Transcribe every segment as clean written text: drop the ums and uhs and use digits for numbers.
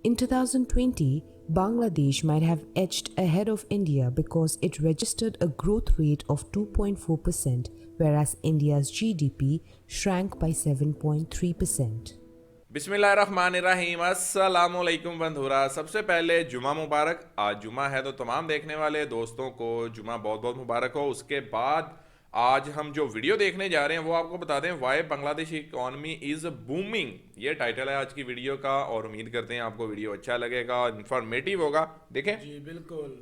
In 2020, Bangladesh might have edged ahead of India because it registered a growth rate of 2.4%, whereas India's GDP shrank by 7.3%. बिस्मिल्लाहिर्रहमानिर्रहीम अस्सलामुअलैकुम बंधुरा। सबसे पहले जुमा मुबारक। आज जुमा है तो तमाम देखने वाले दोस्तों को जुमा बहुत बहुत मुबारक हो। उसके बाद आज हम जो वीडियो देखने जा रहे हैं वो आपको बता दें, why Bangladesh economy is booming, ये टाइटल है आज की वीडियो का। और उम्मीद करते हैं आपको वीडियो अच्छा लगेगा, इंफॉर्मेटिव होगा। देखें जी बिल्कुल।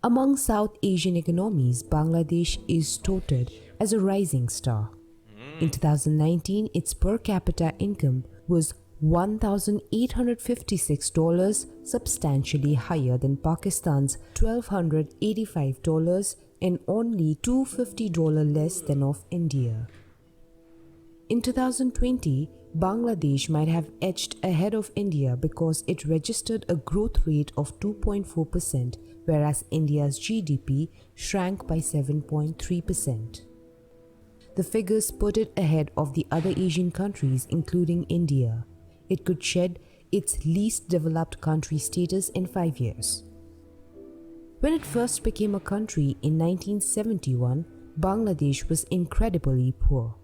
Among South Asian economies, Bangladesh is touted as a rising star. In 2019, its per capita income was $1,856, substantially higher than Pakistan's $1,285 and only $250 less than of India. In 2020, Bangladesh might have edged ahead of India because it registered a growth rate of 2.4%, whereas India's GDP shrank by 7.3%. The figures put it ahead of the other Asian countries, including India. It could shed its least developed country status in 5 years. When it first became a country in 1971, Bangladesh was incredibly poor.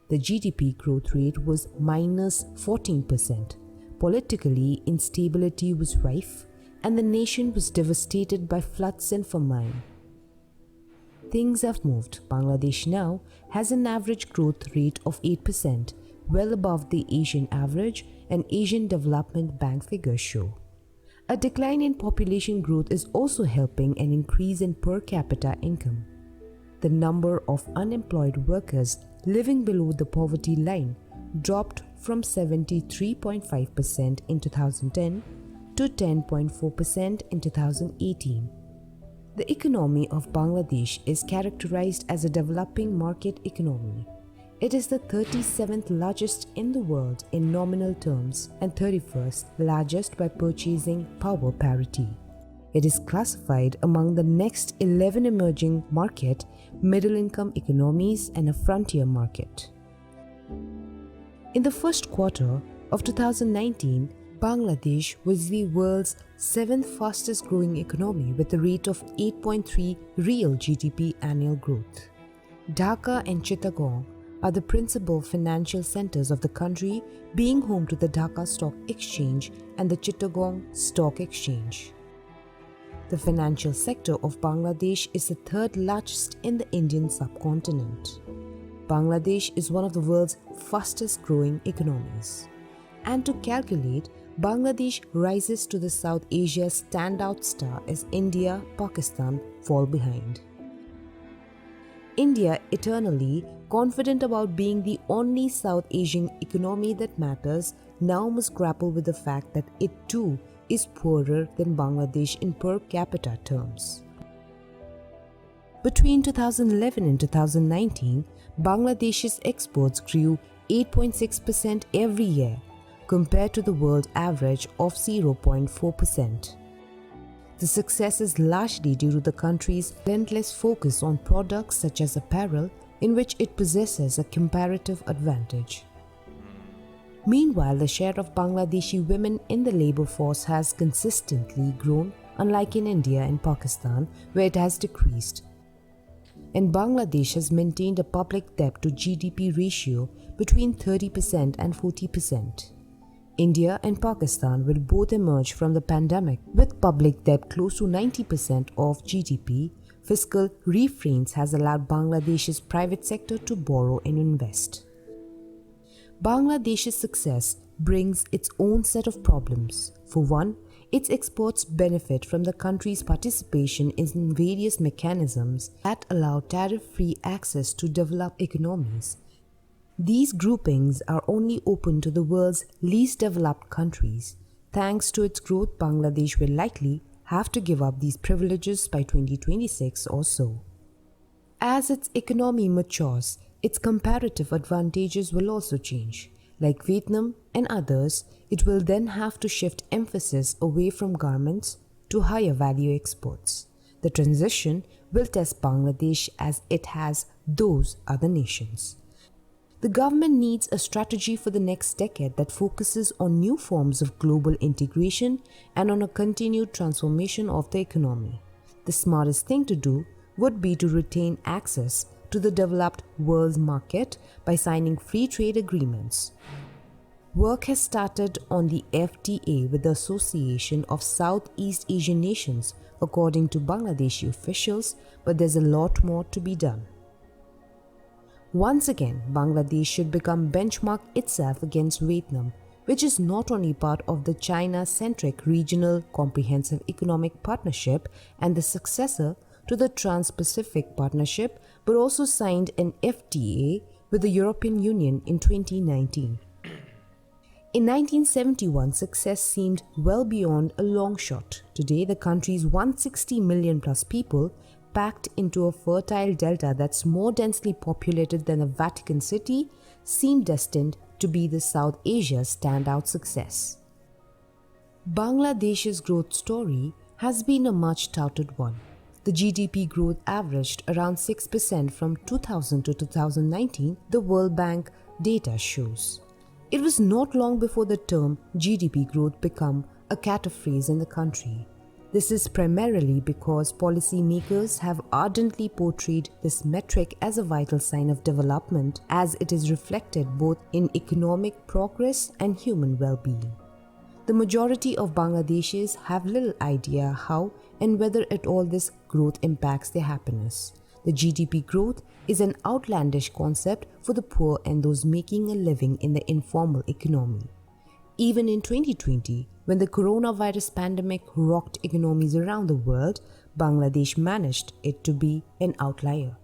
The GDP growth rate was minus 14%. Politically, instability was rife, and the nation was devastated by floods and famine. Things have moved. Bangladesh now has an average growth rate of 8%, well above the Asian average and Asian Development Bank figures show. A decline in population growth is also helping an increase in per capita income. The number of unemployed workers living below the poverty line dropped from 73.5% in 2010 to 10.4% in 2018. The economy of Bangladesh is characterized as a developing market economy. It is the 37th largest in the world in nominal terms and 31st largest by purchasing power parity. It is classified among the next 11 emerging market, middle-income economies and a frontier market. In the first quarter of 2019, Bangladesh was the world's 7th fastest growing economy with a rate of 8.3 real GDP annual growth. Dhaka and Chittagong are the principal financial centers of the country, being home to the Dhaka Stock Exchange and the Chittagong Stock Exchange. The financial sector of Bangladesh is the third largest in the Indian subcontinent. Bangladesh is one of the world's fastest growing economies. And to calculate, Bangladesh rises to the South Asia's standout star as India, Pakistan fall behind. India, eternally confident about being the only South Asian economy that matters, now must grapple with the fact that it too is poorer than Bangladesh in per capita terms. Between 2011 and 2019, Bangladesh's exports grew 8.6% every year, compared to the world average of 0.4%. The success is largely due to the country's relentless focus on products such as apparel, in which it possesses a comparative advantage. Meanwhile, the share of Bangladeshi women in the labor force has consistently grown, unlike in India and Pakistan, where it has decreased. And Bangladesh has maintained a public debt to GDP ratio between 30% and 40%. India and Pakistan will both emerge from the pandemic with public debt close to 90% of GDP. Fiscal refrains has allowed Bangladesh's private sector to borrow and invest. Bangladesh's success brings its own set of problems. For one, its exports benefit from the country's participation in various mechanisms that allow tariff-free access to developed economies. These groupings are only open to the world's least developed countries. Thanks to its growth, Bangladesh will likely have to give up these privileges by 2026 or so. As its economy matures, its comparative advantages will also change. Like Vietnam and others, it will then have to shift emphasis away from garments to higher value exports. The transition will test Bangladesh as it has those other nations. The government needs a strategy for the next decade that focuses on new forms of global integration and on a continued transformation of the economy. The smartest thing to do would be to retain access to the developed world's market by signing free trade agreements. Work has started on the FTA with the Association of Southeast Asian Nations, according to Bangladeshi officials, but there's a lot more to be done. Once again, Bangladesh should become benchmark itself against Vietnam, which is not only part of the China-centric Regional Comprehensive Economic Partnership and the successor to the Trans-Pacific Partnership, but also signed an FTA with the European Union in 2019. In 1971, success seemed well beyond a long shot. Today, the country's 160 million plus people, packed into a fertile delta that's more densely populated than the Vatican City, seem destined to be the South Asia's standout success. Bangladesh's growth story has been a much touted one. The GDP growth averaged around 6% from 2000 to 2019, the World Bank data shows. It was not long before the term GDP growth became a catchphrase in the country. This is primarily because policymakers have ardently portrayed this metric as a vital sign of development, as it is reflected both in economic progress and human well-being. The majority of Bangladeshis have little idea how and whether at all this growth impacts their happiness. The GDP growth is an outlandish concept for the poor and those making a living in the informal economy. Even in 2020, when the coronavirus pandemic rocked economies around the world, Bangladesh managed it to be an outlier.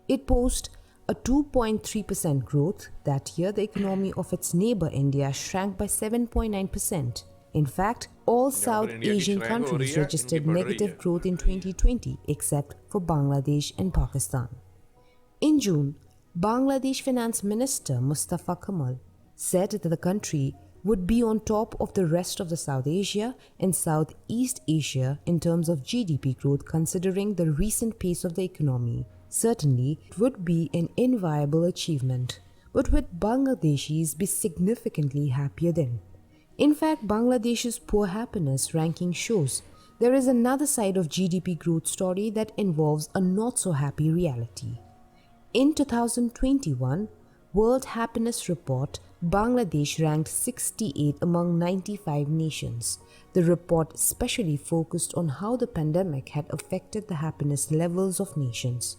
It posted a 2.3% growth. That year, the economy of its neighbor India shrank by 7.9%. In fact, all South Asian countries registered negative growth in 2020 except for Bangladesh and Pakistan. In June, Bangladesh Finance Minister Mustafa Kamal said that the country would be on top of the rest of the South Asia and Southeast Asia in terms of GDP growth, considering the recent pace of the economy. Certainly, it would be an enviable achievement, but would Bangladeshis be significantly happier then? In fact, Bangladesh's poor happiness ranking shows there is another side of GDP growth story that involves a not so happy reality. In 2021 World Happiness Report, Bangladesh ranked 68 among 95 nations. The report especially focused on how the pandemic had affected the happiness levels of nations.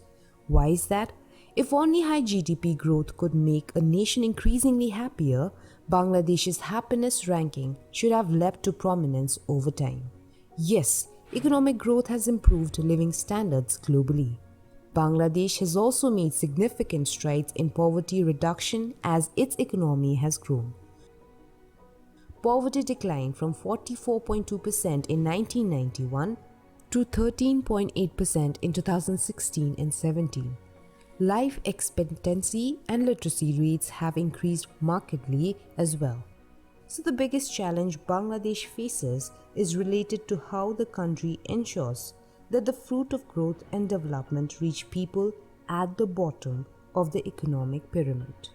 Why is that? If only high GDP growth could make a nation increasingly happier, Bangladesh's happiness ranking should have leapt to prominence over time. Yes, economic growth has improved living standards globally. Bangladesh has also made significant strides in poverty reduction as its economy has grown. Poverty declined from 44.2% in 1991 to 13.8% in 2016 and 17. Life expectancy and literacy rates have increased markedly as well. So the biggest challenge Bangladesh faces is related to how the country ensures that the fruit of growth and development reach people at the bottom of the economic pyramid.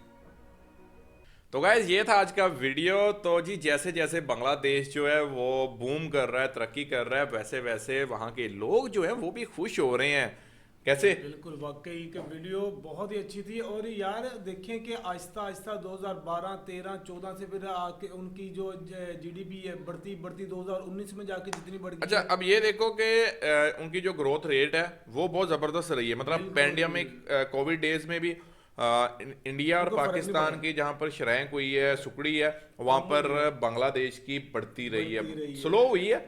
तो guys ये था आज का video. तो जी जैसे जैसे बांग्लादेश जो है वो बूम कर रहा है, तरक्की कर रहा है, वैसे वैसे वहाँ के लोग जो हैं वो भी खुश हो रहे हैं। कैसे? बिल्कुल, वाकई की वीडियो बहुत ही अच्छी थी। और यार देखें कि आहिस्ता आहिस्ता 2012, 13, 14 से फिर आके उनकी जो जीडीपी है बढ़ती बढ़ती 2019 में जाके जितनी बढ़ गई। अच्छा, अब ये देखो कि उनकी जो ग्रोथ रेट है वो बहुत ज़बरदस्त रही है। मतलब पैंडेमिक कोविड डेज में भी इंडिया और पाकिस्तान की जहां पर शरह हुई है, सुकड़ी है, वहां पर बांग्लादेश की बढ़ती रही है। स्लो हुई है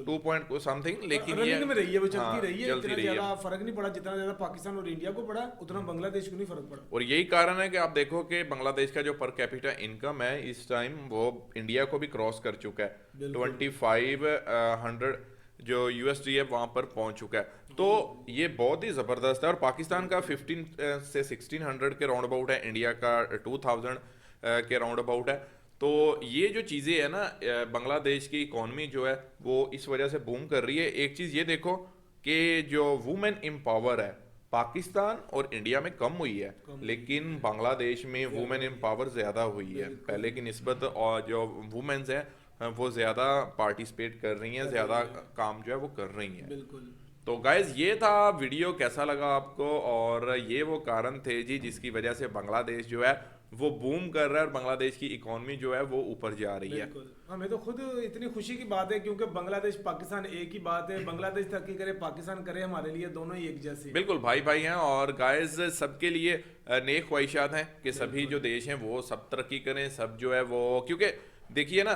2 पॉइंट समथिंग, लेकिन ये में रही है, वो चलती रही है। चलती रही है। ज्यादा फर्क नहीं पड़ा, जितना ज्यादा पाकिस्तान और इंडिया को पड़ा उतना बांग्लादेश को नहीं फर्क पड़ा। और यही कारण है कि आप देखो कि बांग्लादेश का जो पर कैपिटा इनकम है इस टाइम वो इंडिया को भी क्रॉस कर चुका है। 2500 जो यूएसडी है वहां पर पहुंच चुका है। तो ये बहुत ही ज़बरदस्त है। और पाकिस्तान का 15 से 1600 के राउंड अबाउट है, इंडिया का 2000 के राउंड अबाउट है। तो ये जो चीज़ें है ना, बांग्लादेश की इकॉनमी जो है वो इस वजह से बूम कर रही है। एक चीज़ ये देखो कि जो वुमेन एम्पावर है पाकिस्तान और इंडिया में कम हुई है, लेकिन बांग्लादेश में वुमेन इन पावर ज़्यादा हुई है पहले की निस्बत, और जो वुमेन्स हैं वो ज़्यादा पार्टिसिपेट कर रही हैं, ज़्यादा काम जो है वो कर रही हैं। बिल्कुल। तो गाइज ये था वीडियो, कैसा लगा आपको? और ये वो कारण थे जी जिसकी वजह से बांग्लादेश जो है वो बूम कर रहा है और बांग्लादेश की इकोनॉमी जो है वो ऊपर जा रही है। बिल्कुल, हमें तो खुद इतनी खुशी की बात है क्योंकि बांग्लादेश पाकिस्तान एक ही बात है, बांग्लादेश तरक्की करे पाकिस्तान करे, हमारे लिए दोनों ही एक जैसे हैं। बिल्कुल भाई भाई हैं, और गाइज सबके लिए नेक ख्वाहिशात हैं कि सभी जो देश हैं वो सब तरक्की करें, सब जो है वो, क्योंकि देखिए ना,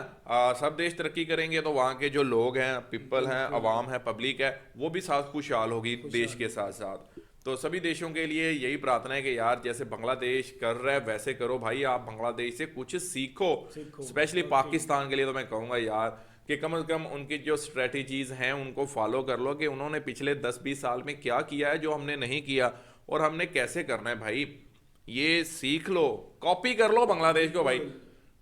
सब देश तरक्की करेंगे तो वहाँ के जो लोग हैं, पीपल हैं, अवाम है, पब्लिक है, वो भी साथ खुशहाल होगी देश के साथ साथ। तो सभी देशों के लिए यही प्रार्थना है कि यार जैसे बांग्लादेश कर रहा है वैसे करो भाई, आप बांग्लादेश से कुछ सीखो। स्पेशली पाकिस्तान के लिए तो मैं कहूँगा यार कि कम से कम उनकी जो स्ट्रेटजीज हैं उनको फॉलो कर लो कि उन्होंने पिछले 10-20 साल में क्या किया है जो हमने नहीं किया, और हमने कैसे करना है भाई, ये सीख लो, कॉपी कर लो बांग्लादेश को भाई,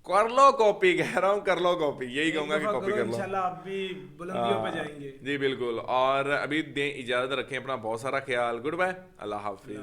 कर लो कॉपी, कह रहा हूँ कर लो कॉपी, यही कहूंगा कि कॉपी कर लो, इंशाल्लाह आप भी बुलंदियों पे जाएंगे। जी बिल्कुल। और अभी दें इजाजत, रखें अपना बहुत सारा ख्याल, गुड बाय, अल्लाह हाफिज।